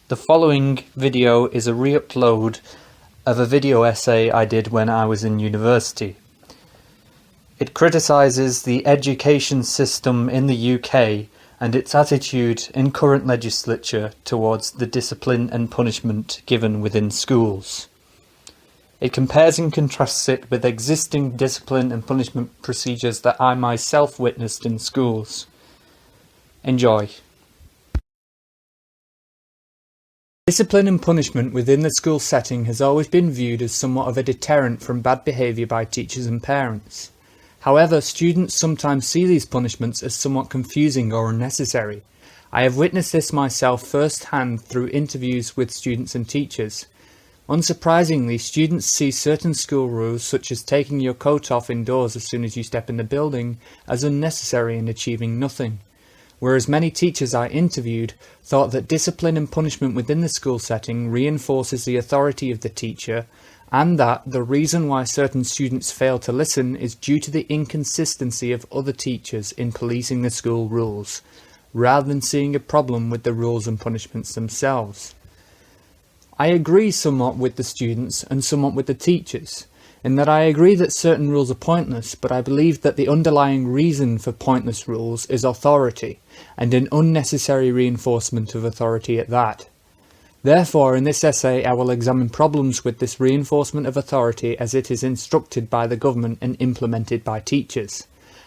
The following video is a re-upload of a video essay I did when I was in university. It criticises the education system in the UK and its attitude in current legislature towards the discipline and punishment given within schools. It compares and contrasts it with existing discipline and punishment procedures that I myself witnessed in schools. Enjoy. Discipline and punishment within the school setting has always been viewed as somewhat of a deterrent from bad behaviour by teachers and parents. However, students sometimes see these punishments as somewhat confusing or unnecessary. I have witnessed this myself firsthand through interviews with students and teachers. Unsurprisingly, students see certain school rules, such as taking your coat off indoors as soon as you step in the building, as unnecessary and achieving nothing. Whereas many teachers I interviewed thought that discipline and punishment within the school setting reinforces the authority of the teacher, and that the reason why certain students fail to listen is due to the inconsistency of other teachers in policing the school rules, rather than seeing a problem with the rules and punishments themselves. I agree somewhat with the students and somewhat with the teachers, in that I agree that certain rules are pointless, but I believe that the underlying reason for pointless rules is authority, and an unnecessary reinforcement of authority at that. Therefore, in this essay I will examine problems with this reinforcement of authority as it is instructed by the government and implemented by teachers,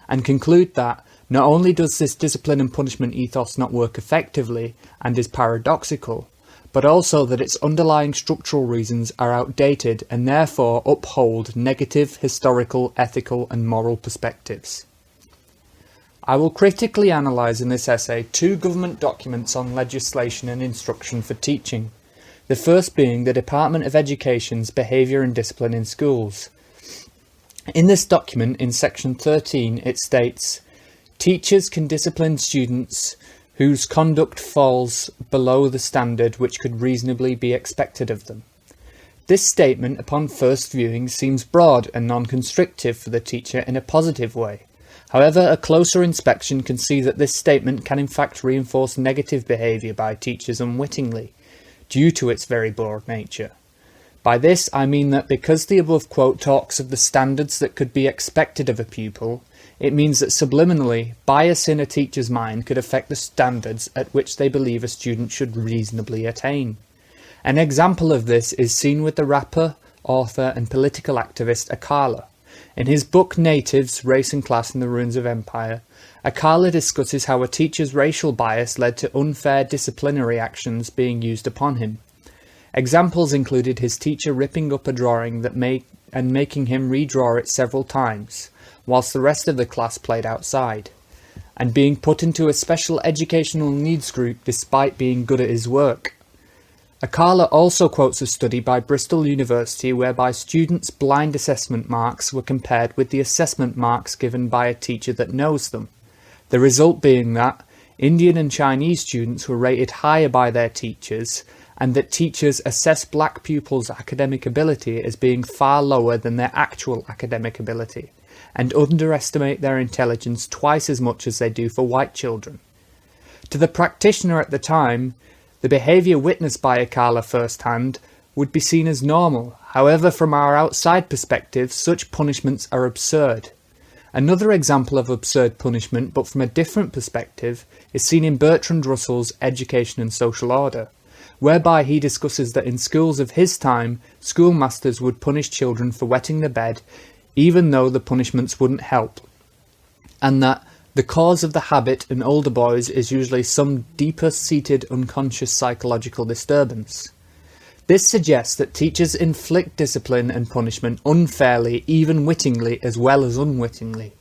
and conclude that not only does this discipline and punishment ethos not work effectively and is paradoxical, but also that its underlying structural reasons are outdated and therefore uphold negative historical, ethical and moral perspectives. I will critically analyse in this essay two government documents on legislation and instruction for teaching, the first being the Department of Education's Behaviour and Discipline in Schools. In this document, in section 13, it states, "Teachers can discipline students whose conduct falls below the standard which could reasonably be expected of them." This statement, upon first viewing, seems broad and non-constrictive for the teacher in a positive way. However, a closer inspection can see that this statement can in fact reinforce negative behaviour by teachers unwittingly, due to its very broad nature. By this I mean that because the above quote talks of the standards that could be expected of a pupil, it means that subliminally, bias in a teacher's mind could affect the standards at which they believe a student should reasonably attain. An example of this is seen with the rapper, author and political activist Akala. In his book Natives, Race and Class in the Ruins of Empire, Akala discusses how a teacher's racial bias led to unfair disciplinary actions being used upon him. Examples included his teacher ripping up a drawing and making him redraw it several times, whilst the rest of the class played outside, and being put into a special educational needs group despite being good at his work. Akala also quotes a study by Bristol University whereby students' blind assessment marks were compared with the assessment marks given by a teacher that knows them, the result being that Indian and Chinese students were rated higher by their teachers, and that teachers assess black pupils' academic ability as being far lower than their actual academic ability, and underestimate their intelligence twice as much as they do for white children. To the practitioner at the time, the behaviour witnessed by Akala firsthand would be seen as normal. However, from our outside perspective, such punishments are absurd. Another example of absurd punishment, but from a different perspective, is seen in Bertrand Russell's Education and Social Order, whereby he discusses that in schools of his time, schoolmasters would punish children for wetting the bed even though the punishments wouldn't help, and that the cause of the habit in older boys is usually some deeper-seated unconscious psychological disturbance. This suggests that teachers inflict discipline and punishment unfairly, even wittingly as well as unwittingly,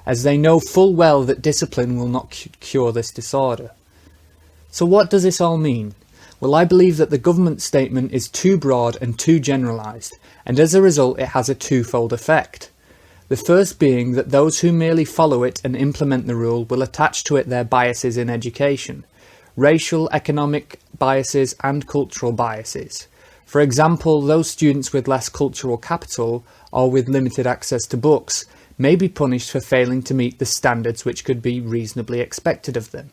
as they know full well that discipline will not cure this disorder. So what does this all mean? Well, I believe that the government statement is too broad and too generalised, and as a result it has a twofold effect. The first being that those who merely follow it and implement the rule will attach to it their biases in education, racial, economic biases and cultural biases. For example, those students with less cultural capital or with limited access to books may be punished for failing to meet the standards which could be reasonably expected of them.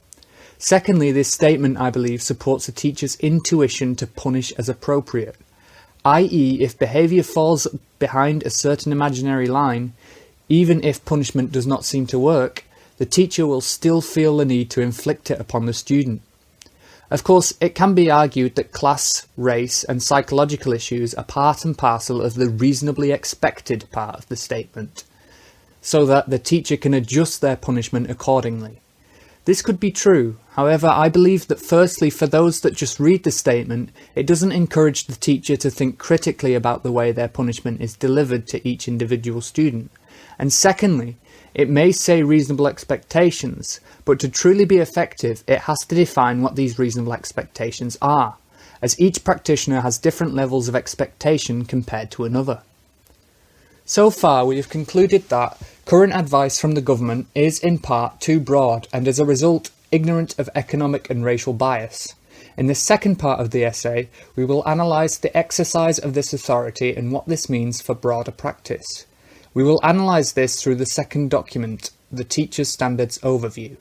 Secondly, this statement, I believe, supports a teacher's intuition to punish as appropriate, i.e. if behaviour falls behind a certain imaginary line, even if punishment does not seem to work, the teacher will still feel the need to inflict it upon the student. Of course, it can be argued that class, race and psychological issues are part and parcel of the reasonably expected part of the statement, so that the teacher can adjust their punishment accordingly. This could be true, however I believe that firstly, for those that just read the statement, it doesn't encourage the teacher to think critically about the way their punishment is delivered to each individual student. And secondly, it may say reasonable expectations, but to truly be effective, it has to define what these reasonable expectations are, as each practitioner has different levels of expectation compared to another. So far, we have concluded that current advice from the government is in part too broad and as a result ignorant of economic and racial bias. In the second part of the essay, we will analyse the exercise of this authority and what this means for broader practice. We will analyse this through the second document, the Teacher's Standards Overview.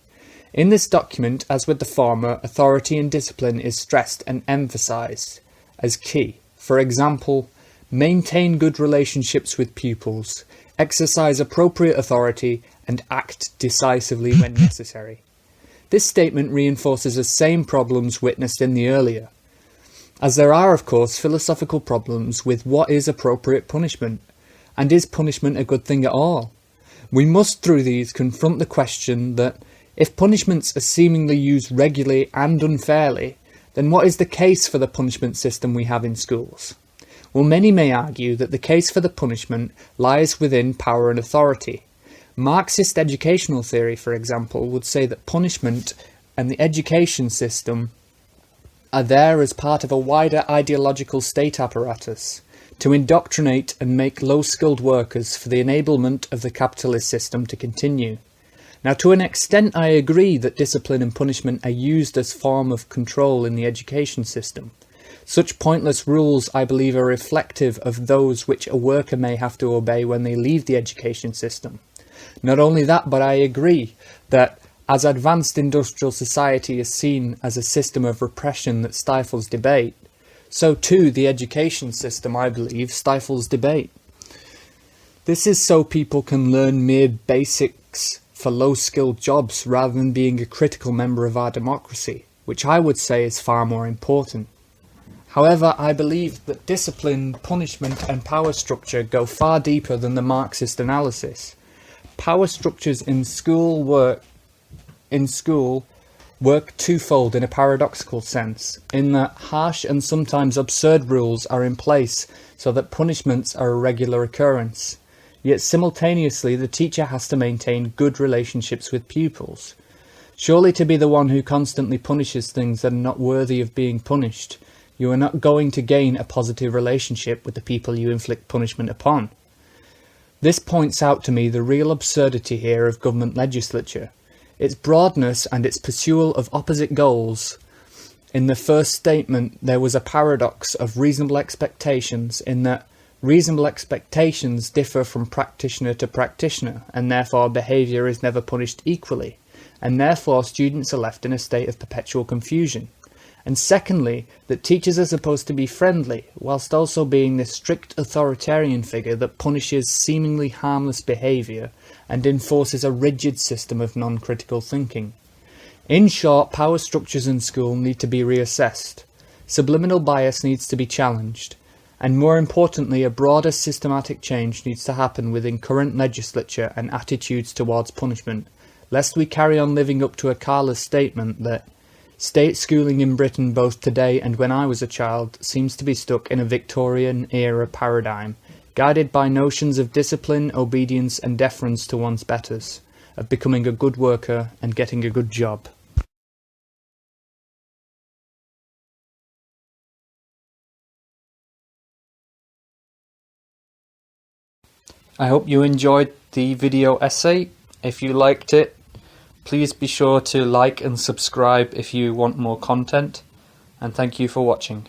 In this document, as with the former, authority and discipline is stressed and emphasised as key. For example, maintain good relationships with pupils, exercise appropriate authority, and act decisively when necessary. This statement reinforces the same problems witnessed in the earlier, as there are, of course, philosophical problems with what is appropriate punishment, and is punishment a good thing at all? We must, through these, confront the question that if punishments are seemingly used regularly and unfairly, then what is the case for the punishment system we have in schools? Well, many may argue that the case for the punishment lies within power and authority. Marxist educational theory, for example, would say that punishment and the education system are there as part of a wider ideological state apparatus to indoctrinate and make low-skilled workers for the enablement of the capitalist system to continue. Now, to an extent, I agree that discipline and punishment are used as form of control in the education system. Such pointless rules, I believe, are reflective of those which a worker may have to obey when they leave the education system. Not only that, but I agree that as advanced industrial society is seen as a system of repression that stifles debate, so too the education system, I believe, stifles debate. This is so people can learn mere basics for low-skilled jobs rather than being a critical member of our democracy, which I would say is far more important. However, I believe that discipline, punishment and power structure go far deeper than the Marxist analysis. Power structures in school work twofold in a paradoxical sense, in that harsh and sometimes absurd rules are in place so that punishments are a regular occurrence. Yet simultaneously the teacher has to maintain good relationships with pupils. Surely to be the one who constantly punishes things that are not worthy of being punished, you are not going to gain a positive relationship with the people you inflict punishment upon. This points out to me the real absurdity here of government legislature, its broadness and its pursuit of opposite goals. In the first statement there was a paradox of reasonable expectations in that reasonable expectations differ from practitioner to practitioner, and therefore behaviour is never punished equally, and therefore students are left in a state of perpetual confusion. And secondly, that teachers are supposed to be friendly, whilst also being this strict authoritarian figure that punishes seemingly harmless behaviour and enforces a rigid system of non-critical thinking. In short, power structures in school need to be reassessed, subliminal bias needs to be challenged, and more importantly, a broader systematic change needs to happen within current legislature and attitudes towards punishment, lest we carry on living up to Akala's statement that state schooling in Britain both today and when I was a child seems to be stuck in a Victorian-era paradigm, guided by notions of discipline, obedience and deference to one's betters, of becoming a good worker and getting a good job. I hope you enjoyed the video essay. If you liked it, please be sure to like and subscribe if you want more content, and thank you for watching.